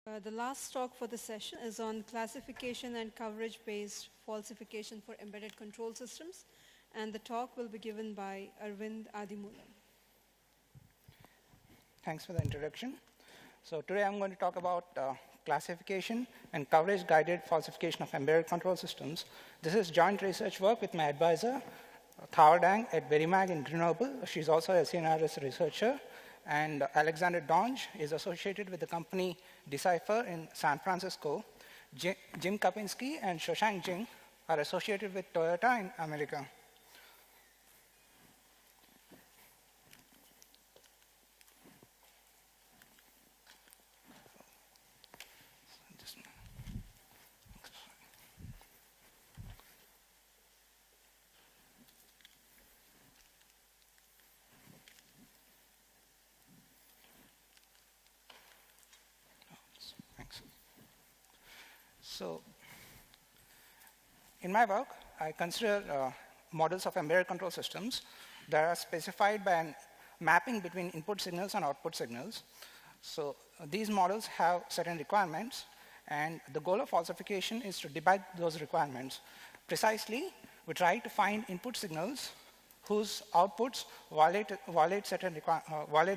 The last talk for the session is on classification and coverage-based falsification for embedded control systems, and the talk will be given by Arvind Adimoolam. Thanks for the introduction. So today I'm going to talk about classification and coverage-guided falsification of embedded control systems. This is joint research work with my advisor, Thao Dang at Verimag in Grenoble. She's also a CNRS researcher. And Alexander Donge is associated with the company Decipher in San Francisco. Jim Kapinski and Shoshank Jing are associated with Toyota in America. So in my work, I consider models of embedded control systems that are specified by a mapping between input signals and output signals. So these models have certain requirements, and the goal of falsification is to debug those requirements. Precisely, we try to find input signals whose outputs violate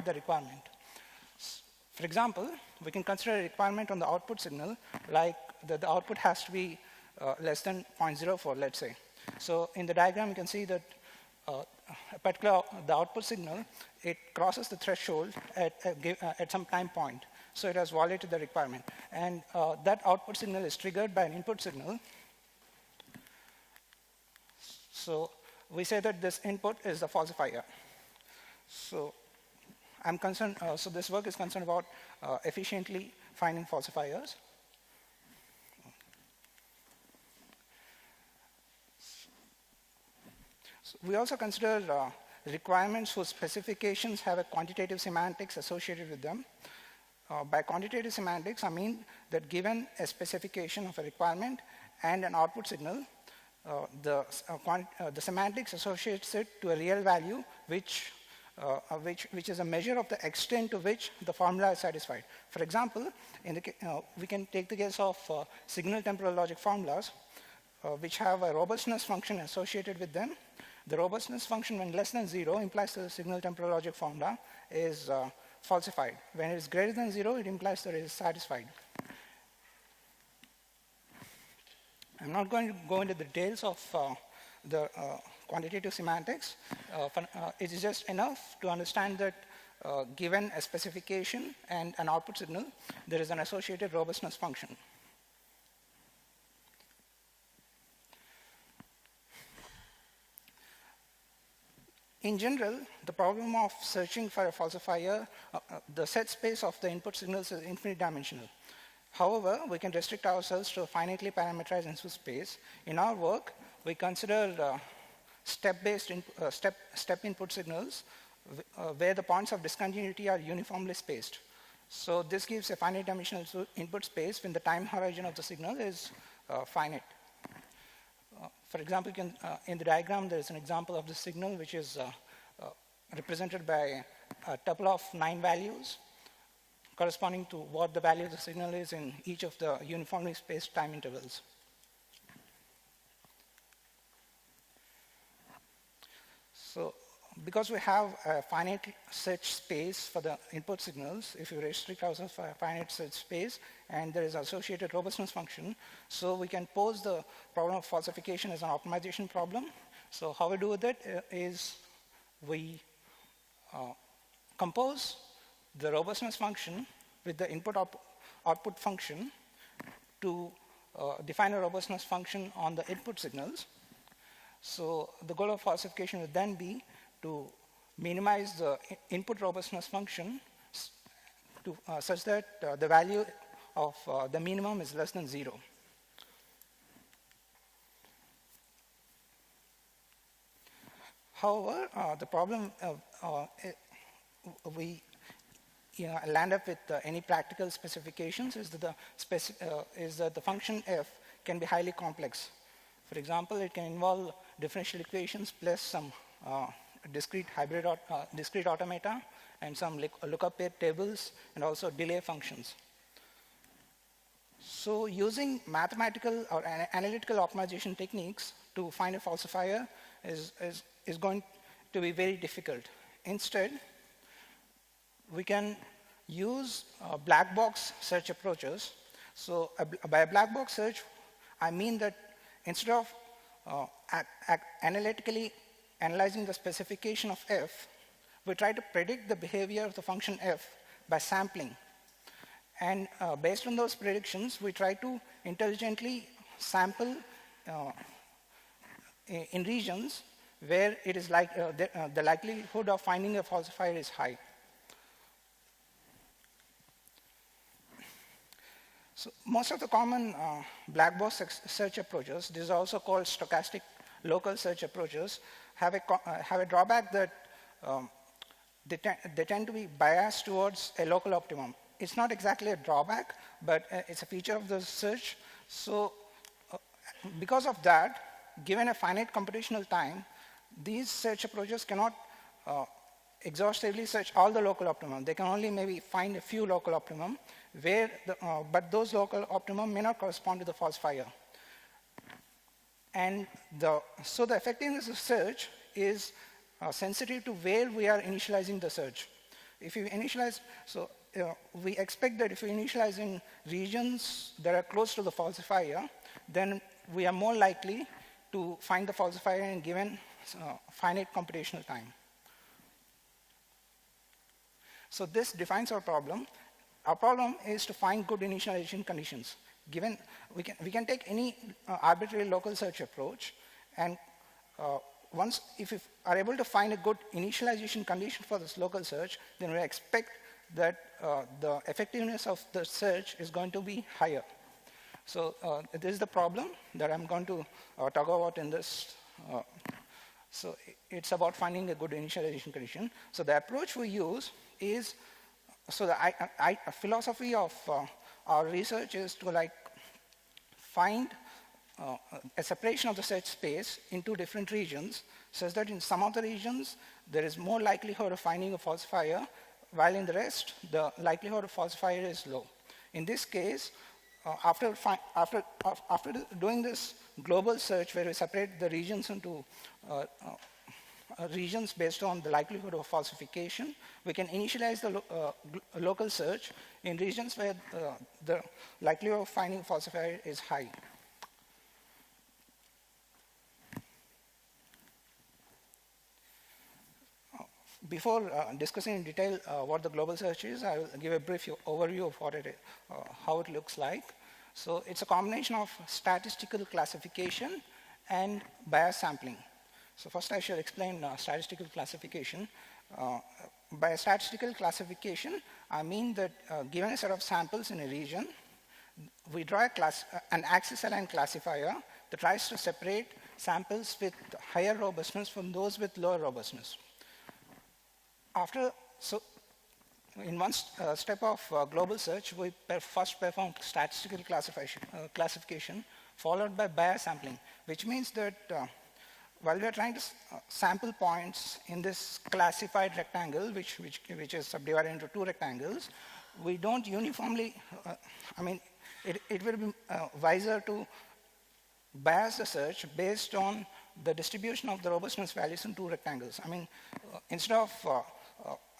the requirement. For example, we can consider a requirement on the output signal, like that the output has to be less than 0.04, let's say. So in the diagram, you can see that the output signal, it crosses the threshold at some time point. So it has violated the requirement. And that output signal is triggered by an input signal. So we say that this input is the falsifier. So I'm concerned, so this work is concerned about efficiently finding falsifiers. So we also consider requirements whose specifications have a quantitative semantics associated with them. By quantitative semantics, I mean that given a specification of a requirement and an output signal, the semantics associates it to a real value which is a measure of the extent to which the formula is satisfied. For example, we can take the case of signal temporal logic formulas, which have a robustness function associated with them. The robustness function, when less than 0, implies that the signal temporal logic formula is falsified. When it is greater than 0, it implies that it is satisfied. I'm not going to go into the details of the quantitative semantics. It is just enough to understand that given a specification and an output signal, there is an associated robustness function. In general, the problem of searching for a falsifier, the set space of the input signals is infinite dimensional. However, we can restrict ourselves to a finitely parametrized input space. In our work, we consider step input signals where the points of discontinuity are uniformly spaced. So this gives a finite dimensional input space when the time horizon of the signal is finite. For example, in the diagram, there is an example of the signal which is represented by a tuple of 9 values corresponding to what the value of the signal is in each of the uniformly spaced time intervals. So because we have a finite search space for the input signals, if we restrict ourselves for a finite search space, and there is associated robustness function, so we can pose the problem of falsification as an optimization problem. So how we do that is we compose the robustness function with the input-output function to define a robustness function on the input signals. So the goal of falsification would then be to minimize the input robustness function such that the value of the minimum is less than 0. However, the problem we land up with any practical specifications is that the function f can be highly complex. For example, it can involve differential equations plus some discrete automata and some lookup tables and also delay functions. So using mathematical or analytical optimization techniques to find a falsifier is going to be very difficult. Instead, we can use black box search approaches. So by a black box search, I mean that instead of analytically analyzing the specification of f, we try to predict the behavior of the function f by sampling. And based on those predictions, we try to intelligently sample in regions where it is like the likelihood of finding a falsifier is high. So most of the common black box search approaches, these are also called stochastic local search approaches, have a drawback that they tend to be biased towards a local optimum. It's not exactly a drawback, but it's a feature of the search. So because of that, given a finite computational time, these search approaches cannot exhaustively search all the local optimum. They can only maybe find a few local optimum, but those local optimum may not correspond to the falsifier. And so the effectiveness of search is sensitive to where we are initializing the search. If you initialize, we expect that if we initialize in regions that are close to the falsifier, then we are more likely to find the falsifier in given finite computational time. So this defines our problem. Our problem is to find good initialization conditions. Given we can take any arbitrary local search approach, and if we are able to find a good initialization condition for this local search, then we expect that the effectiveness of the search is going to be higher. So this is the problem that I'm going to talk about in this. So it's about finding a good initialization condition. So the approach we use is, so the philosophy of our research is to find a separation of the search space into different regions, such that in some of the regions there is more likelihood of finding a falsifier, while in the rest the likelihood of falsifier is low. In this case, after doing this global search where we separate the regions into regions based on the likelihood of falsification, we can initialize the local search in regions where the likelihood of finding falsifier is high. Before discussing in detail what the global search is, I will give a brief overview of how it looks like. So it's a combination of statistical classification and bias sampling. So first I should explain statistical classification. By statistical classification, I mean that given a set of samples in a region, we draw an axis-aligned classifier that tries to separate samples with higher robustness from those with lower robustness. So in one step of global search, we first perform statistical classification followed by bias sampling, which means that while we are trying to sample points in this classified rectangle, which is subdivided into two rectangles, we don't uniformly, it will be wiser to bias the search based on the distribution of the robustness values in two rectangles. Instead of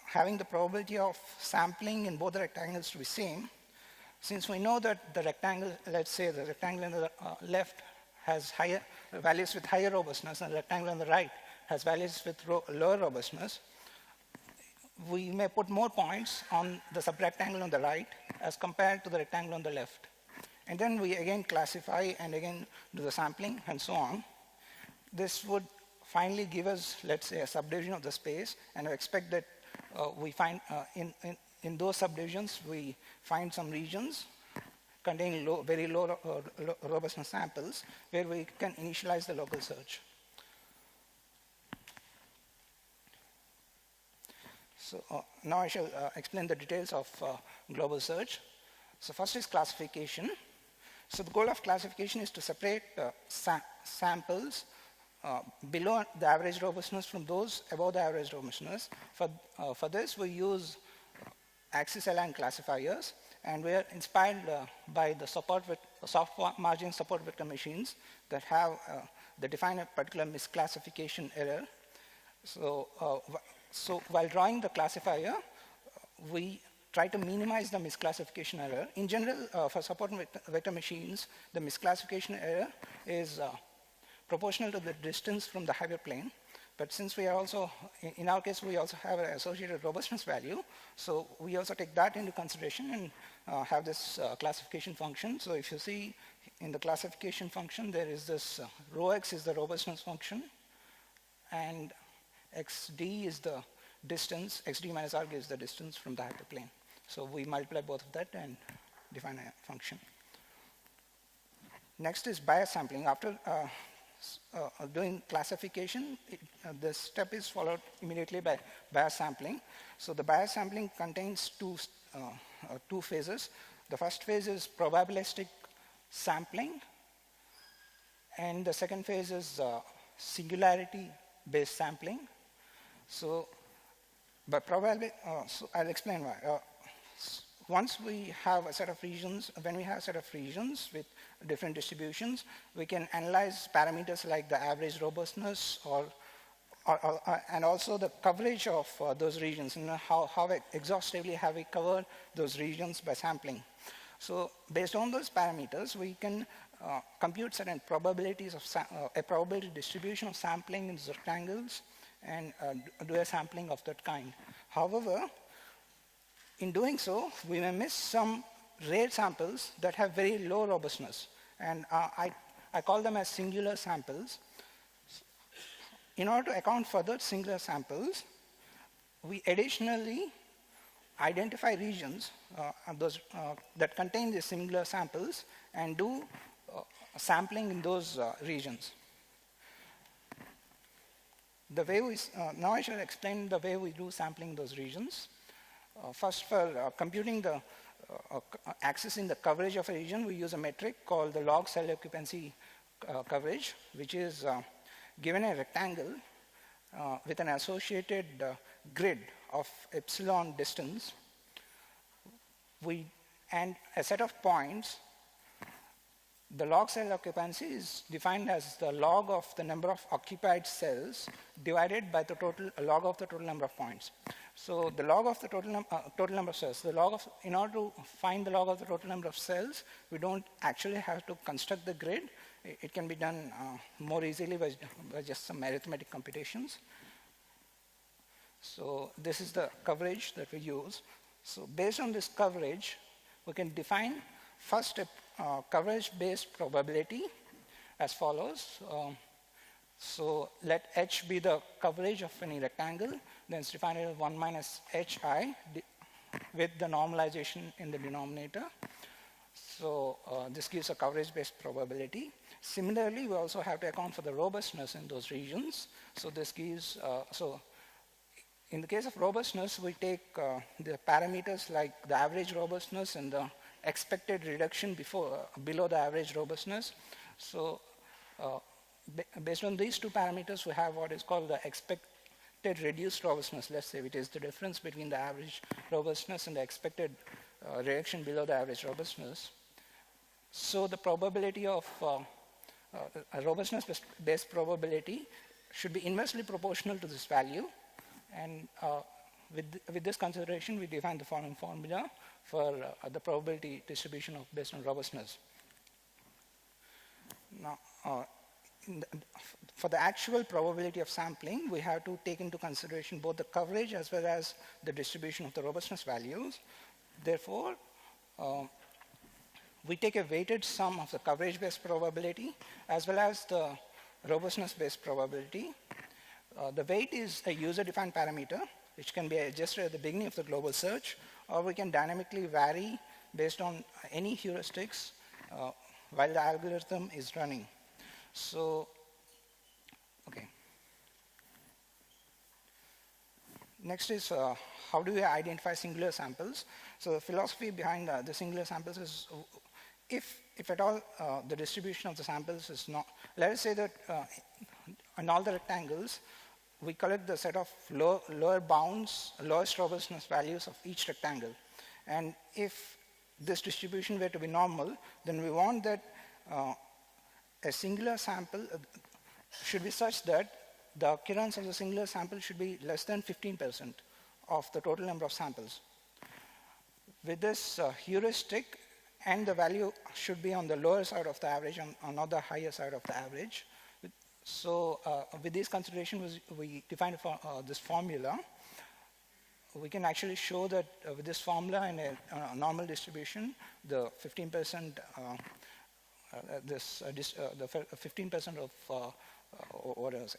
having the probability of sampling in both the rectangles to be same, since we know that the rectangle, let's say the rectangle on the left has higher values with higher robustness and the rectangle on the right has values with lower robustness, we may put more points on the subrectangle on the right as compared to the rectangle on the left. And then we again classify and again do the sampling and so on. This would finally give us, let's say, a subdivision of the space, and I expect that we find in those subdivisions we find some regions containing very low robustness samples where we can initialize the local search. So now I shall explain the details of global search. So first is classification. So the goal of classification is to separate samples below the average robustness from those above the average robustness. For this, we use axis-aligned classifiers, and we are inspired by the soft margin support vector machines that have that define a particular misclassification error. So while drawing the classifier, we try to minimize the misclassification error. In general, for support vector machines, the misclassification error is proportional to the distance from the hyperplane. But since we are also, in our case, we also have an associated robustness value, so we also take that into consideration and have this classification function. So if you see in the classification function, there is this rho x is the robustness function, and xd is the distance, xd minus rg is the distance from the hyperplane. So we multiply both of that and define a function. Next is bias sampling. After doing classification, this step is followed immediately by bias sampling. So the bias sampling contains two phases. The first phase is probabilistic sampling, and the second phase is singularity-based sampling. So, so I'll explain why. Once we have a set of regions, when we have a set of regions with different distributions, we can analyze parameters like the average robustness and also the coverage of those regions, and how exhaustively have we covered those regions by sampling. So based on those parameters, we can compute certain probabilities of a probability distribution of sampling in these rectangles and do a sampling of that kind. However, in doing so, we may miss some rare samples that have very low robustness, and I call them as singular samples. In order to account for those singular samples, we additionally identify regions that contain these singular samples and do sampling in those regions. The way now I shall explain the way we do sampling in those regions. First, for computing the accessing the coverage of a region, we use a metric called the log cell occupancy coverage, which is given a rectangle with an associated grid of epsilon distance, and a set of points. The log cell occupancy is defined as the log of the number of occupied cells divided by the log of the total number of points. So the log of the total number of cells, in order to find the log of the total number of cells, we don't actually have to construct the grid. It can be done more easily by just some arithmetic computations. So this is the coverage that we use. So based on this coverage, we can define first a coverage-based probability as follows. So let H be the coverage of any rectangle, then it's defined as 1 minus Hi with the normalization in the denominator. So this gives a coverage-based probability. Similarly, we also have to account for the robustness in those regions. So this gives, in the case of robustness, we take the parameters like the average robustness and the expected reduction below the average robustness. So based on these two parameters, we have what is called the expected reduced robustness, let's say, which is the difference between the average robustness and the expected reduction below the average robustness. So the probability of a robustness-based probability should be inversely proportional to this value. And with this consideration, we define the following formula for the probability distribution based on robustness. Now, for the actual probability of sampling, we have to take into consideration both the coverage as well as the distribution of the robustness values. Therefore, we take a weighted sum of the coverage-based probability as well as the robustness-based probability. The weight is a user-defined parameter, which can be adjusted at the beginning of the global search, or we can dynamically vary based on any heuristics while the algorithm is running. So, okay. Next is how do we identify singular samples? So the philosophy behind the singular samples is if at all the distribution of the samples is not, let us say that in all the rectangles, we collect the set of lower bounds, lowest robustness values of each rectangle. And if this distribution were to be normal, then we want that a singular sample should be such that the occurrence of the singular sample should be less than 15% of the total number of samples. With this heuristic, and the value should be on the lower side of the average and not the higher side of the average. So with these considerations, we defined this formula. We can actually show that with this formula in a normal distribution, the 15% the 15% of what is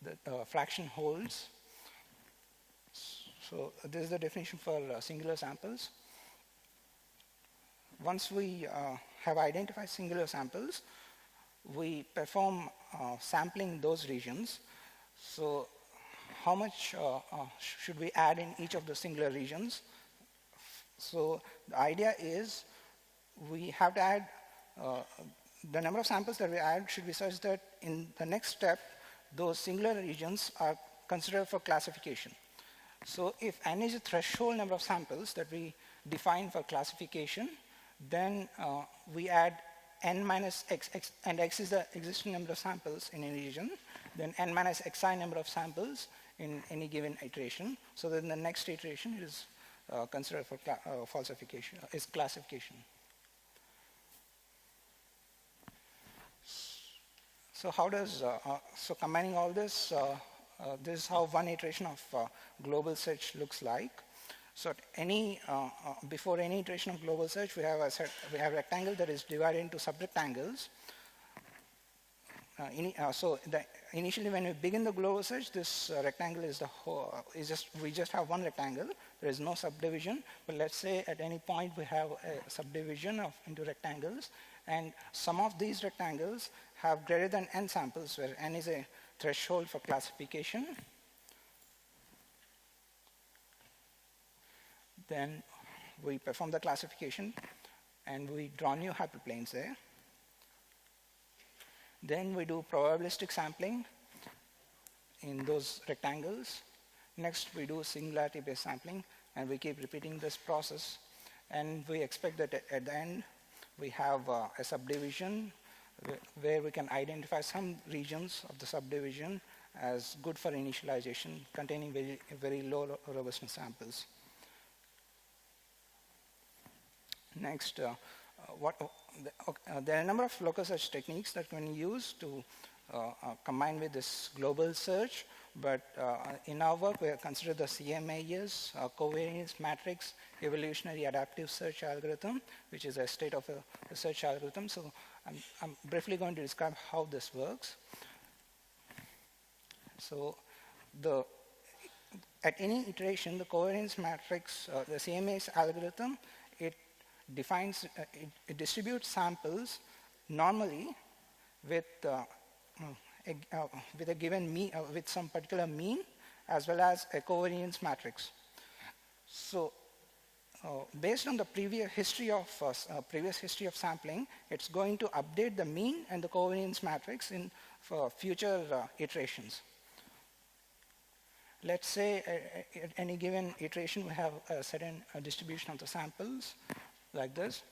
the fraction holds. So this is the definition for singular samples. Once we have identified singular samples, we perform sampling those regions. So how much should we add in each of the singular regions? So the idea is we have to add, the number of samples that we add should be such that in the next step, those singular regions are considered for classification. So if n is a threshold number of samples that we define for classification, then we add n minus x, and x is the existing number of samples in any region, then n minus xi number of samples in any given iteration, so that in the next iteration it is considered for falsification, is classification. So how does, so combining all this, this is how one iteration of global search looks like. So before any iteration of global search, we have a rectangle that is divided into subrectangles. So initially, when we begin the global search, this rectangle is the whole. We just have one rectangle. There is no subdivision. But let's say at any point we have a subdivision into rectangles, and some of these rectangles have greater than n samples, where n is a threshold for classification. Then we perform the classification, and we draw new hyperplanes there. Then we do probabilistic sampling in those rectangles. Next, we do singularity-based sampling, and we keep repeating this process. And we expect that at the end, we have a subdivision where we can identify some regions of the subdivision as good for initialization, containing very, very low robustness samples. Next, there are a number of local search techniques that can use to combine with this global search, but in our work, we have considered the CMA-ES, covariance matrix evolutionary adaptive search algorithm, which is a state of a search algorithm. So I'm briefly going to describe how this works. So at any iteration, the covariance matrix, the CMA-ES algorithm, it distributes samples normally with a given mean, with some particular mean, as well as a covariance matrix. So based on the previous history of sampling, it's going to update the mean and the covariance matrix for future iterations. Let's say at any given iteration we have a certain distribution of the samples like this.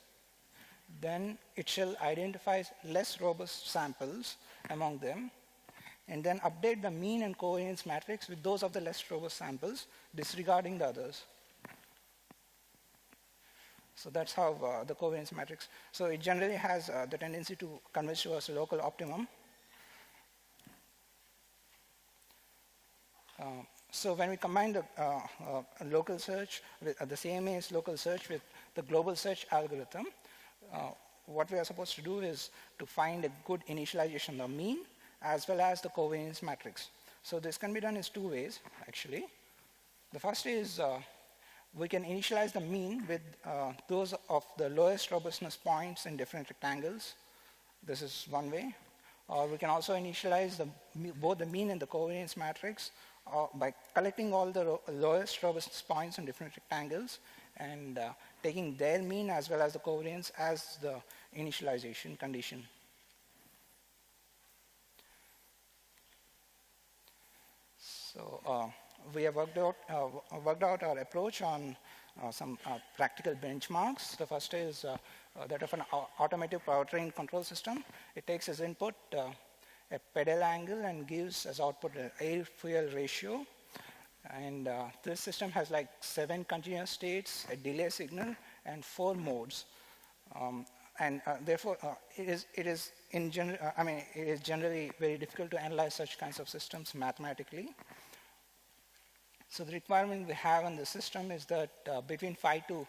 Then it shall identify less robust samples among them, and then update the mean and covariance matrix with those of the less robust samples, disregarding the others. So that's how the covariance matrix. So it generally has the tendency to converge towards a local optimum. So when we combine the local search, with the CMA-ES local search with the global search algorithm, what we are supposed to do is to find a good initialization of the mean as well as the covariance matrix. So this can be done in two ways, actually. The first is we can initialize the mean with those of the lowest robustness points in different rectangles. This is one way. Or we can also initialize both the mean and the covariance matrix by collecting all the lowest robustness points in different rectangles and taking their mean as well as the covariance as the initialization condition. So we have worked out our approach on some practical benchmarks. The first is that of an automotive powertrain control system. It takes as input a pedal angle and gives as output an air-fuel ratio. And this system has like 7 continuous states, a delay signal, and 4 modes. Therefore, it is generally very difficult to analyze such kinds of systems mathematically. So the requirement we have on the system is that between 5 to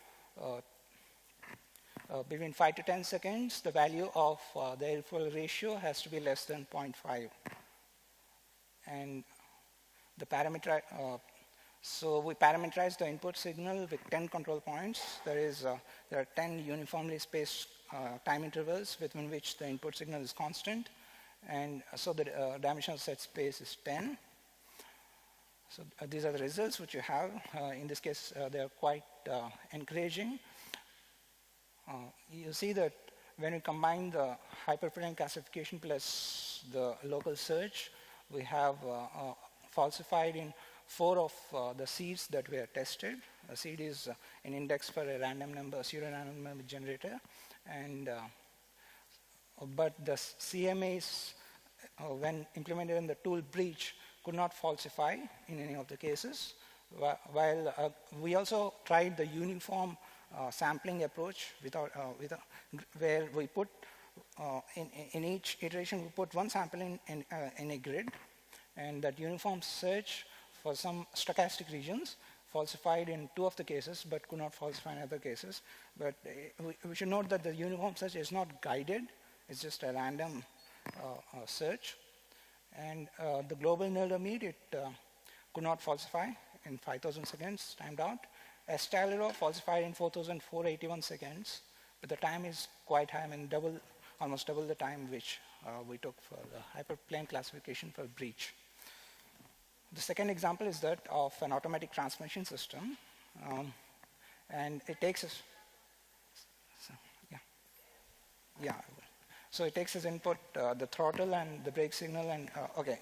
10 seconds, the value of the air-fuel ratio has to be less than 0.5. And the so we parameterize the input signal with 10 control points. There are 10 uniformly spaced time intervals within which the input signal is constant. And so the dimensional set space is 10. So these are the results which you have. In this case, they are quite encouraging. You see that when we combine the hyperplane classification plus the local search, we have falsified in 4 of the seeds that were tested. A seed is an index for a random number, pseudo-random number generator. And but the CMAs, when implemented in the tool breach, could not falsify in any of the cases. While we also tried the uniform sampling approach where we put in each iteration we put one sample in a grid, and that uniform search for some stochastic regions falsified in 2 of the cases but could not falsify in other cases. But we should note that the uniform search is not guided, it's just a random search. And the global nilder meet, it could not falsify in 5,000 seconds, timed out. Estalero falsified in 4,481 seconds, but the time is quite high, almost double the time which we took for the hyperplane classification for breach. The second example is that of an automatic transmission system, and it takes us. So it takes as input the throttle and the brake signal, and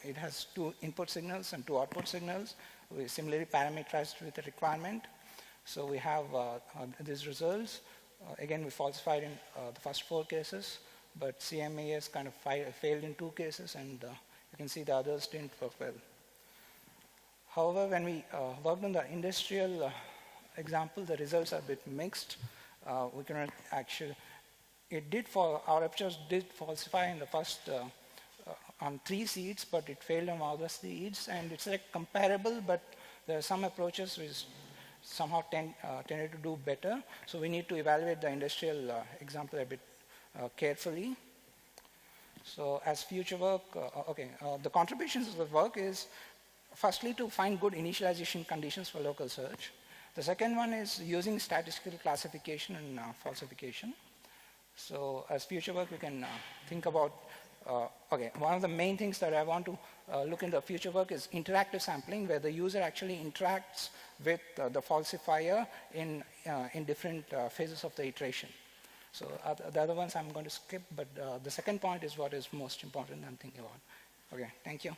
it has 2 input signals and 2 output signals. We similarly parameterized with the requirement. So we have these results. Again, we falsified in the first 4 cases, but CMA-ES kind of failed in 2 cases, and you can see the others didn't work well. However, when we worked on the industrial example, the results are a bit mixed. We cannot actually. Our apertures did falsify in the first on 3 seeds, but it failed on other seeds, and it's like comparable, but there are some approaches which somehow tended to do better. So we need to evaluate the industrial example a bit carefully. So as future work, the contributions of the work is firstly to find good initialization conditions for local search. The second one is using statistical classification and falsification. So as future work, we can think about, one of the main things that I want to look in the future work is interactive sampling, where the user actually interacts with the falsifier in different phases of the iteration. So the other ones I'm going to skip, but the second point is what is most important I'm thinking about. Okay, thank you.